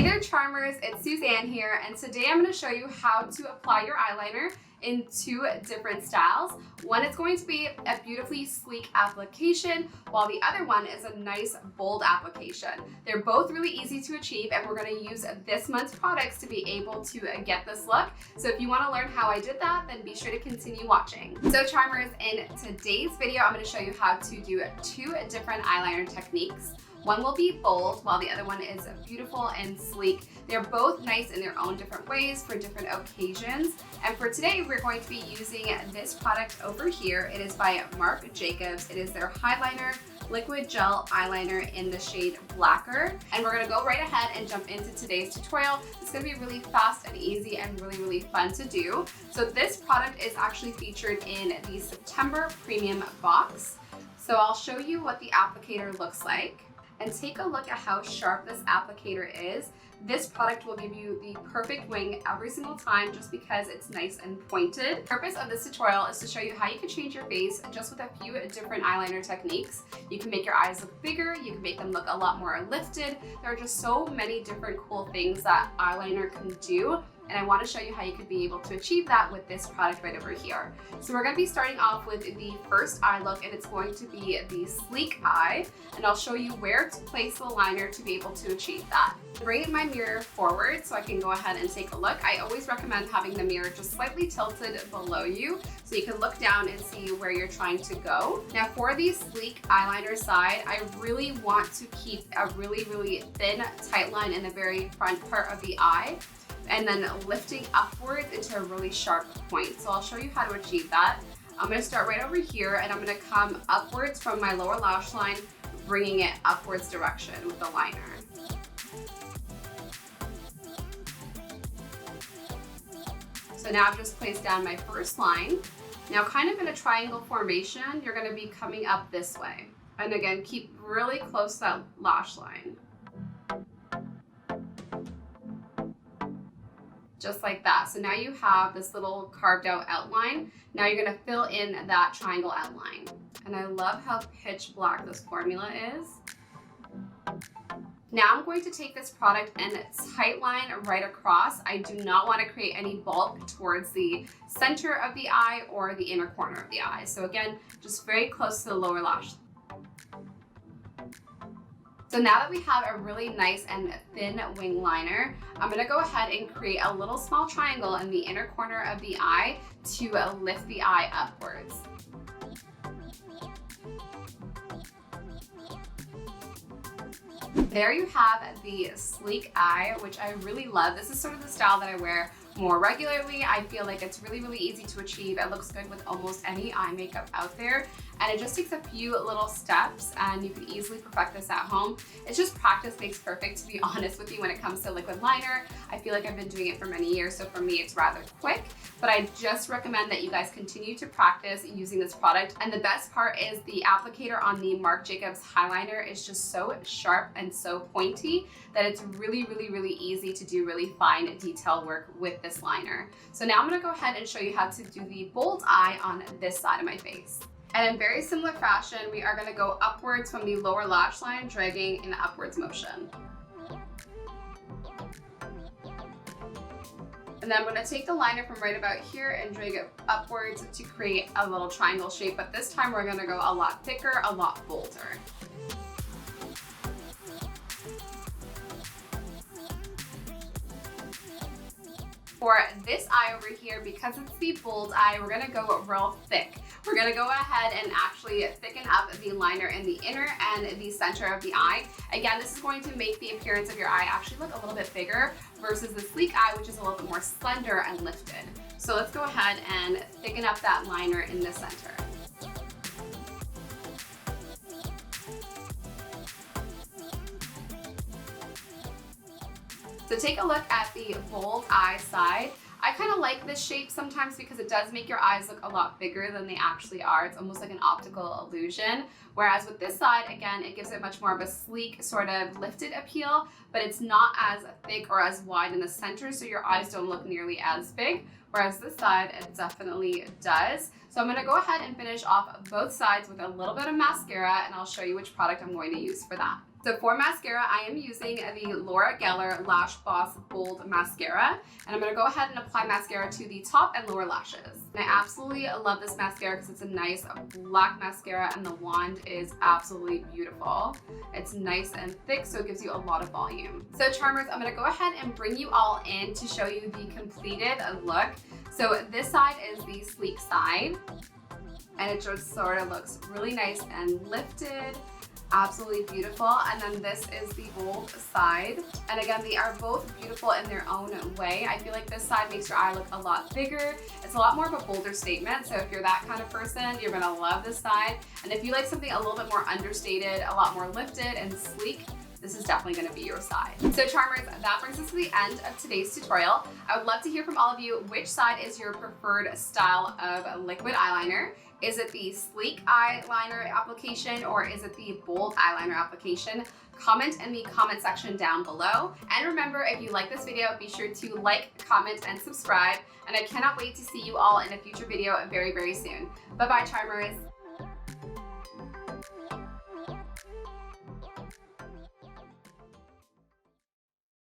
there Charmers, it's Suzanne here, and today I'm going to show you how to apply your eyeliner in two different styles. One is going to be a beautifully sleek application, while the other one is a nice bold application. They're both really easy to achieve, and we're going to use this month's products to be able to get this look. So if you want to learn how I did that, then be sure to continue watching. So Charmers, in today's video, I'm going to show you how to do two different eyeliner techniques. One will be bold, while the other one is beautiful and sleek. They're both nice in their own different ways for different occasions. And for today, we're going to be using this product over here. It is by Marc Jacobs. It is their Highliner liquid gel eyeliner in the shade Blacquer. And we're gonna go right ahead and jump into today's tutorial. It's gonna be really fast and easy and really fun to do. So this product is actually featured in the September premium box. So I'll show you what the applicator looks like. And take a look at how sharp this applicator is. This product will give you the perfect wing every single time just because it's nice and pointed. The purpose of this tutorial is to show you how you can change your face just with a few different eyeliner techniques. You can make your eyes look bigger, you can make them look a lot more lifted. There are just so many different cool things that eyeliner can do. And I want to show you how you could be able to achieve that with this product right over here. So we're going to be starting off with the first eye look, and it's going to be the sleek eye. And I'll show you where to place the liner to be able to achieve that. Bring my mirror forward so I can go ahead and take a look. I always recommend having the mirror just slightly tilted below you so you can look down and see where you're trying to go. Now for the sleek eyeliner side, I really want to keep a really thin, tight line in the very front part of the eye, and then lifting upwards into a really sharp point. So I'll show you how to achieve that. I'm gonna start right over here, and I'm gonna come upwards from my lower lash line, bringing it upwards direction with the liner. So now I've just placed down my first line. Now kind of in a triangle formation, you're gonna be coming up this way. And again, keep really close to that lash line. Just like that. So now you have this little carved out outline. Now you're gonna fill in that triangle outline. And I love how pitch black this formula is. Now I'm going to take this product and tight line right across. I do not want to create any bulk towards the center of the eye or the inner corner of the eye. So again, just very close to the lower lash. So now that we have a really nice and thin wing liner, I'm going to go ahead and create a little small triangle in the inner corner of the eye to lift the eye upwards. There you have the sleek eye, which I really love. This is sort of the style that I wear more regularly. I feel like it's really easy to achieve. It looks good with almost any eye makeup out there. And it just takes a few little steps, and you can easily perfect this at home. It's just practice makes perfect, to be honest with you, when it comes to liquid liner. I feel like I've been doing it for many years, so for me it's rather quick. But I just recommend that you guys continue to practice using this product. And the best part is the applicator on the Marc Jacobs Highliner is just so sharp and so pointy that it's really easy to do really fine detail work with this liner. So now I'm going to go ahead and show you how to do the bold eye on this side of my face. And in very similar fashion, we are going to go upwards from the lower lash line, dragging in an upwards motion. And then I'm going to take the liner from right about here and drag it upwards to create a little triangle shape, but this time we're going to go a lot thicker, a lot bolder. For this eye over here, because it's the bold eye, we're gonna go real thick. We're gonna go ahead and actually thicken up the liner in the inner and the center of the eye. Again, this is going to make the appearance of your eye actually look a little bit bigger versus the sleek eye, which is a little bit more slender and lifted. So let's go ahead and thicken up that liner in the center. So take a look at the bold eye side. I kind of like this shape sometimes because it does make your eyes look a lot bigger than they actually are. It's almost like an optical illusion. Whereas with this side, again, it gives it much more of a sleek, sort of lifted appeal, but it's not as thick or as wide in the center, so your eyes don't look nearly as big. Whereas this side, it definitely does. So I'm gonna go ahead and finish off both sides with a little bit of mascara, and I'll show you which product I'm going to use for that. So for mascara, I am using the Laura Geller Lash Boss Bold Mascara. And I'm going to go ahead and apply mascara to the top and lower lashes. And I absolutely love this mascara because it's a nice black mascara and the wand is absolutely beautiful. It's nice and thick, so it gives you a lot of volume. So Charmers, I'm going to go ahead and bring you all in to show you the completed look. So this side is the sleek side, and it just sort of looks really nice and lifted. Absolutely beautiful. And then this is the bold side. And again, they are both beautiful in their own way. I feel like this side makes your eye look a lot bigger. It's a lot more of a bolder statement. So if you're that kind of person, you're gonna love this side. And if you like something a little bit more understated, a lot more lifted and sleek, this is definitely going to be your side. So Charmers, that brings us to the end of today's tutorial. I would love to hear from all of you, which side is your preferred style of liquid eyeliner? Is it the sleek eyeliner application or is it the bold eyeliner application? Comment in the comment section down below. And remember, if you like this video, be sure to like, comment, and subscribe. And I cannot wait to see you all in a future video very, very soon. Bye-bye, Charmers.